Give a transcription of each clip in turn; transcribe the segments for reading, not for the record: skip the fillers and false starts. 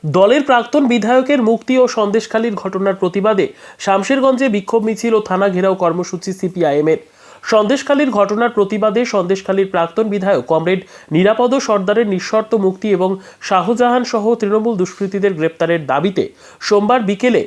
দলের প্রাক্তন বিধায়কের মুক্তি ও সন্দেশখালীর ঘটনার প্রতিবাদে শামশেরগঞ্জে বিক্ষোভ মিছিল ও থানা ঘেরাও কর্মসূচি সিপিআইএমের। সন্দেশখালীর ঘটনার প্রতিবাদে সন্দেশখালীর প্রাক্তন বিধায়ক কমরেড নিরাপদ সর্দারের নিঃশর্ত মুক্তি এবং শাহজাহান সহ তৃণমূল দুষ্কৃতীদের গ্রেপ্তারের দাবিতে সোমবার বিকেলে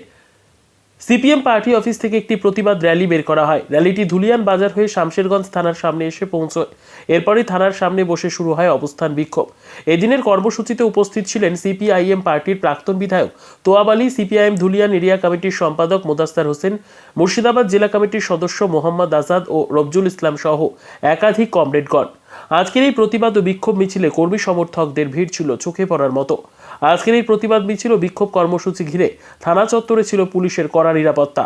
সিপিএম পার্টি অফিস থেকে একটি প্রতিবাদ র্যালি বের করা হয়। র্যালিটি ধুলিয়ান বাজার হয়ে শামশেরগঞ্জ থানার সামনে এসে পৌঁছয়। এরপরই থানার সামনে বসে শুরু হয় অবস্থান বিক্ষোভ। এদিনের কর্মসূচিতে উপস্থিত ছিলেন সিপিআইএম পার্টির প্রাক্তন বিধায়ক তোয়াব আলী, সিপিআইএম ধুলিয়ান এরিয়া কমিটির সম্পাদক মোদাস্তার হোসেন, মুর্শিদাবাদ জেলা কমিটির সদস্য মোহাম্মদ আজাদ ও রফজুল ইসলাম সহ একাধিক কমরেডগণ। আজকের এই প্রতিবাদ ও বিক্ষোভ মিছিলে কর্মী সমর্থকদের ভিড় ছিল চোখে পড়ার মতো। আজকের এই প্রতিবাদ মিছিল ও বিক্ষোভ কর্মসূচি ঘিরে থানা চত্বরে ছিল পুলিশের কড়া নিরাপত্তা।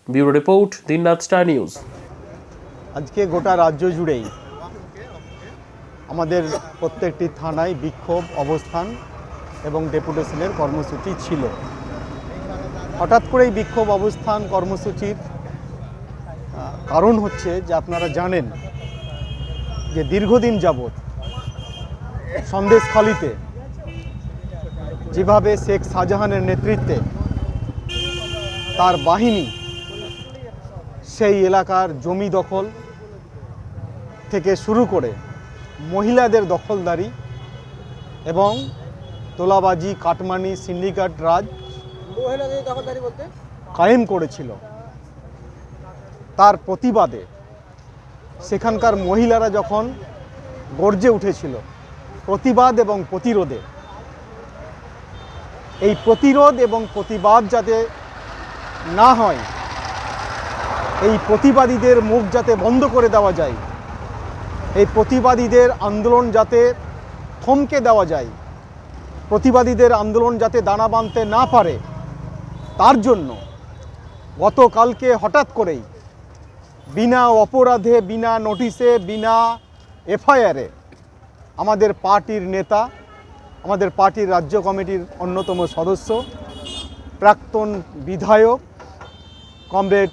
ব্যুরো রিপোর্ট, দিনরাত স্টার নিউজ। আজকে গোটা রাজ্য জুড়েই আমাদের প্রত্যেকটি থানায় বিক্ষোভ, অবস্থান এবং ডেপুটেশনের কর্মসূচি ছিল। হঠাৎ করেই বিক্ষোভ, অবস্থান, কর্মসূচির কারণ হচ্ছে যে আপনারা জানেন যে দীর্ঘদিন যাবৎ সন্দেশখালীতে যেভাবে শেখ শাহজাহানের নেতৃত্বে তার বাহিনী সেই এলাকার জমি দখল থেকে শুরু করে মহিলাদের দখলদারি এবং তোলাবাজি, কাটমানি, সিন্ডিকেট রাজ কায়েম করেছিল, তার প্রতিবাদে সেখানকার মহিলারা যখন গর্জে উঠেছিল প্রতিবাদ এবং প্রতিরোধে, এই প্রতিরোধ এবং প্রতিবাদ যাতে না হয়, এই প্রতিবাদীদের মুখ যাতে বন্ধ করে দেওয়া যায়, এই প্রতিবাদীদের আন্দোলন যাতে থমকে দেওয়া যায়, প্রতিবাদীদের আন্দোলন যাতে দানা বাঁধতে না পারে, তার জন্য গতকালকে হঠাৎ করেই বিনা অপরাধে, বিনা নোটিশে, বিনা এফআইআরে আমাদের পার্টির নেতা, আমাদের পার্টির রাজ্য কমিটির অন্যতম সদস্য, প্রাক্তন বিধায়ক কমরেড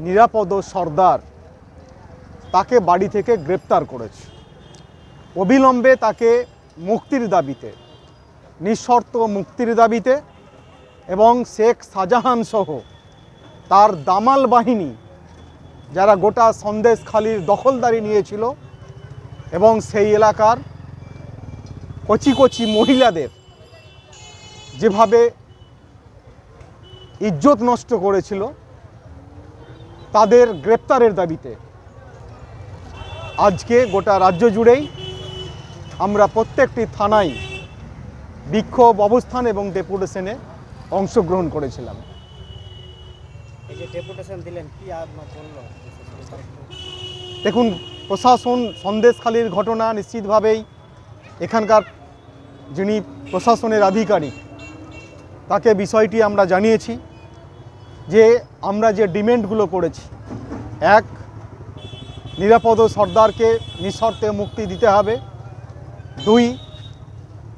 নিরাপদ সর্দার, তাকে বাড়ি থেকে গ্রেপ্তার করেছে। অবিলম্বে তাকে মুক্তির দাবিতে, নিঃশর্ত মুক্তির দাবিতে এবং শেখ শাহজাহান সহ তার দামাল বাহিনী যারা গোটা সন্দেশখালীর দখলদারি নিয়েছিল এবং সেই এলাকার কচি কচি মহিলাদের যেভাবে ইজ্জত নষ্ট করেছিল, তাদের গ্রেপ্তারের দাবিতে আজকে গোটা রাজ্য জুড়েই আমরা প্রত্যেকটি থানায় বিক্ষোভ, অবস্থান এবং ডেপুটেশনে অংশগ্রহণ করেছিলাম। এই যে ডেপুটেশন দিলেন, কি বলল? দেখুন, প্রশাসন সন্দেশখালীর ঘটনা নিশ্চিতভাবেই এখানকার যিনি প্রশাসনের আধিকারিক তাকে বিষয়টি আমরা জানিয়েছি যে আমরা যে ডিমান্ডগুলো করেছি, এক, নিরাপদ সর্দারকে নিঃশর্তে মুক্তি দিতে হবে। দুই,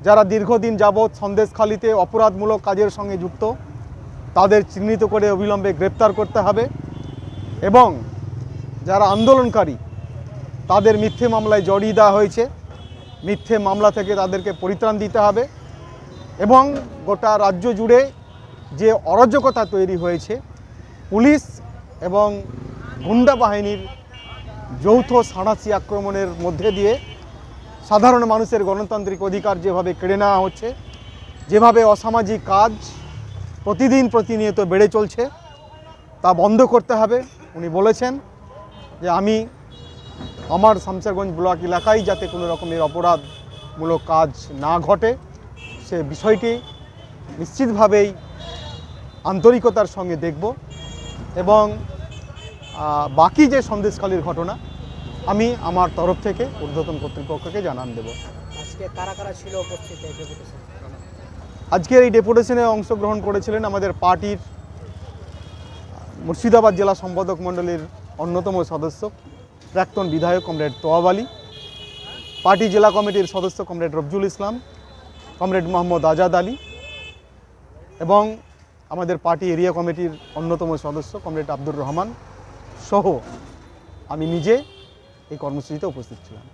যারা দীর্ঘদিন যাবৎ সন্দেশখালীতে অপরাধমূলক কাজের সঙ্গে যুক্ত তাদের চিহ্নিত করে অবিলম্বে গ্রেপ্তার করতে হবে এবং যারা আন্দোলনকারী তাদের মিথ্যে মামলায় জড়িয়ে দেওয়া হয়েছে, মিথ্যে মামলা থেকে তাদেরকে পরিত্রাণ দিতে হবে এবং গোটা রাজ্য জুড়ে যে অরাজকতা তৈরি হয়েছে, পুলিশ এবং গুন্ডা বাহিনীর যৌথ সাঁড়াশি আক্রমণের মধ্যে দিয়ে সাধারণ মানুষের গণতান্ত্রিক অধিকার যেভাবে কেড়ে নেওয়া হচ্ছে, যেভাবে অসামাজিক কাজ প্রতিনিয়ত বেড়ে চলছে, তা বন্ধ করতে হবে। উনি বলেছেন যে আমি আমার শামশেরগঞ্জ ব্লক এলাকায় যাতে কোনো রকমের অপরাধমূলক কাজ না ঘটে, সে বিষয়টি নিশ্চিতভাবেই আন্তরিকতার সঙ্গে দেখব এবং বাকি যে সন্দেশখালীর ঘটনা আমি আমার তরফ থেকে ঊর্ধ্বতন কর্তৃপক্ষকে জানান দেব। আজকে কারা কারা ছিল উপস্থিত এই ডেপুটেশন? আজকের এই ডেপুটেশনে অংশগ্রহণ করেছিলেন আমাদের পার্টির মুর্শিদাবাদ জেলা সম্পাদক মণ্ডলীর অন্যতম সদস্য প্রাক্তন বিধায়ক কমরেড তোয়াব আলী, পার্টি জেলা কমিটির সদস্য কমরেড রফজুল ইসলাম, কমরেড মোহাম্মদ আজাদ আলী এবং আমাদের পার্টি এরিয়া কমিটির অন্যতম সদস্য কমরেড আব্দুর রহমান সহ আমি নিজে এই কর্মসূচিতে উপস্থিত ছিলাম।